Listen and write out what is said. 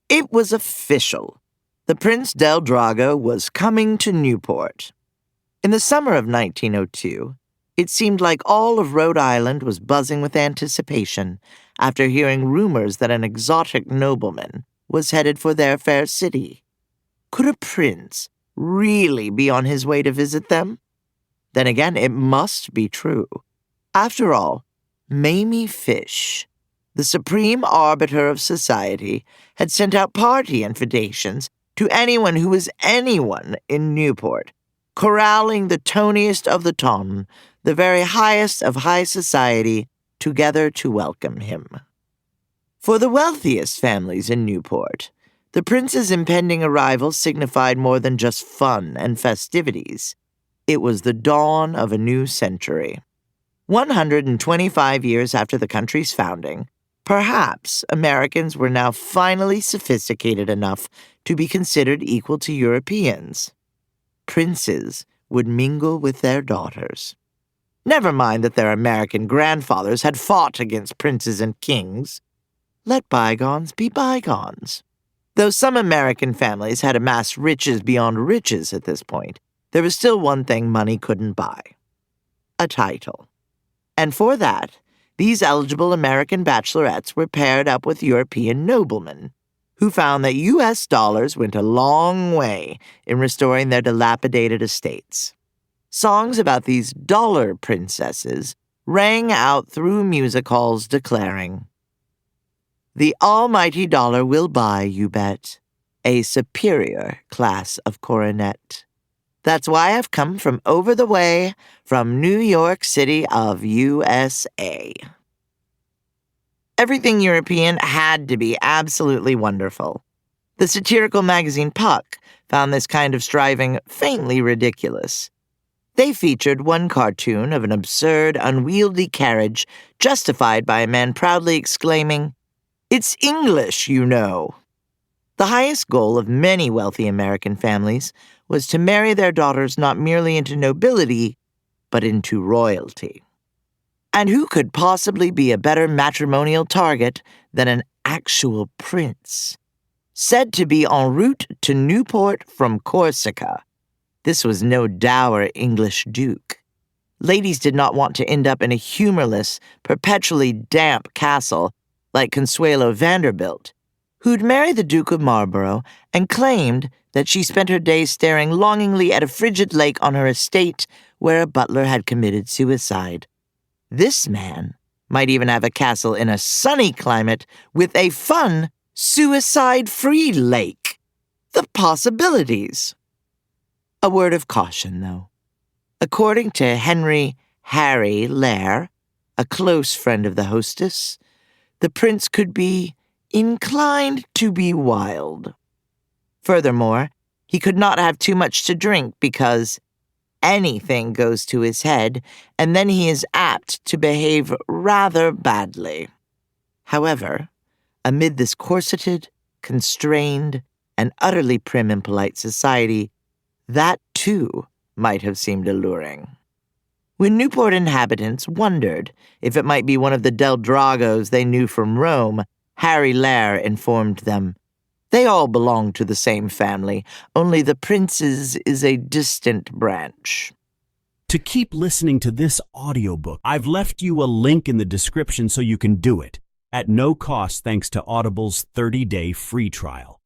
It was official. The Prince del Drago was coming to Newport. In the summer of 1902, it seemed like all of Rhode Island was buzzing with anticipation after hearing rumors that an exotic nobleman was headed for their fair city. Could a prince really be on his way to visit them? Then again, it must be true. After all, Mamie Fish, the supreme arbiter of society, had sent out party invitations to anyone who was anyone in Newport, corralling the toniest of the ton, the very highest of high society, together to welcome him. For the wealthiest families in Newport, the prince's impending arrival signified more than just fun and festivities. It was the dawn of a new century. 125 years after the country's founding, perhaps Americans were now finally sophisticated enough to be considered equal to Europeans. Princes would mingle with their daughters. Never mind that their American grandfathers had fought against princes and kings. Let bygones be bygones. Though some American families had amassed riches beyond riches at this point, there was still one thing money couldn't buy: a title. And for that, these eligible American bachelorettes were paired up with European noblemen, who found that U.S. dollars went a long way in restoring their dilapidated estates. Songs about these dollar princesses rang out through music halls declaring, "The almighty dollar will buy, you bet, a superior class of coronet. That's why I've come from over the way, from New York City of USA." Everything European had to be absolutely wonderful. The satirical magazine Puck found this kind of striving faintly ridiculous. They featured one cartoon of an absurd, unwieldy carriage justified by a man proudly exclaiming, "It's English, you know." The highest goal of many wealthy American families was to marry their daughters not merely into nobility, but into royalty. And who could possibly be a better matrimonial target than an actual prince? Said to be en route to Newport from Corsica. This was no dour English duke. Ladies did not want to end up in a humorless, perpetually damp castle like Consuelo Vanderbilt, who'd marry the Duke of Marlborough and claimed that she spent her days staring longingly at a frigid lake on her estate where a butler had committed suicide. This man might even have a castle in a sunny climate with a fun, suicide-free lake. The possibilities! A word of caution, though. According to Harry Lair, a close friend of the hostess, the prince could be inclined to be wild. Furthermore, he could not have too much to drink because anything goes to his head, and then he is apt to behave rather badly. However, amid this corseted, constrained, and utterly prim and polite society, that too might have seemed alluring. When Newport inhabitants wondered if it might be one of the Del Dragos they knew from Rome, Harry Lair informed them, "They all belong to the same family, only the prince's is a distant branch." To keep listening to this audiobook, I've left you a link in the description so you can do it, at no cost thanks to Audible's 30-day free trial.